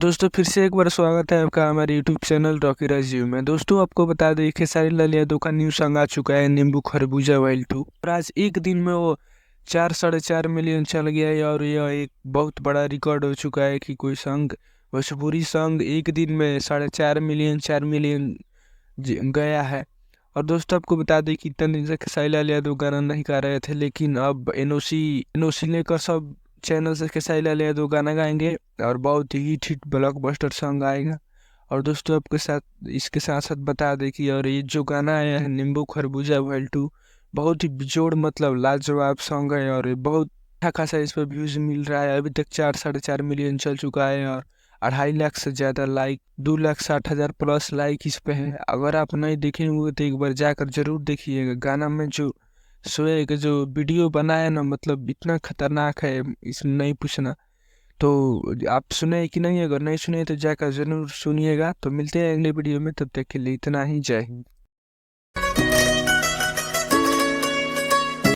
दोस्तों फिर से एक बार स्वागत है आपका हमारे यूट्यूब चैनल रॉकी रिव्यू में। दोस्तों आपको बता दें खेसारी लाल यादव का न्यू सॉन्ग आ चुका है नींबू खरबूजा वाइल्ड 2 और आज एक दिन में वो 4 साढ़े 4 मिलियन चल गया है और यह एक बहुत बड़ा रिकॉर्ड हो चुका है कि कोई सॉन्ग भोजपुरी सॉन्ग एक दिन में 4.5 मिलियन 4 मिलियन गया है। और दोस्तों आपको बता दें कि इतने दिन से खेसारी लाल यादव गाना नहीं गा रहे थे, लेकिन अब एनओसी लेकर सब चैनल से खेसारी लाल यादव गाना गाएंगे और बहुत ही हिट ब्लॉकबस्टर सॉन्ग आएगा। और दोस्तों आपके साथ इसके साथ साथ बता दें कि और ये जो गाना आया है नींबू खरबूजा वर्ल्ड 2 बहुत ही बेजोड़ मतलब लाजवाब सॉन्ग है और ये बहुत अच्छा खासा इस पर व्यूज मिल रहा है। अभी तक 4 साढ़े 4 मिलियन चल चुका है और 2.5 लाख से ज़्यादा लाइक 2,60,000 प्लस लाइक इस पे है। अगर आप नहीं देखे होंगे तो एक बार जाकर जरूर देखिएगा। गाना में जो सोए जो वीडियो बनाया ना मतलब इतना खतरनाक है, इस नहीं पूछना। तो आप सुने कि नहीं? अगर नहीं सुने तो जाकर जरूर सुनिएगा। तो मिलते हैं अगले वीडियो में, तब तक के लिए इतना ही, जय हिंद।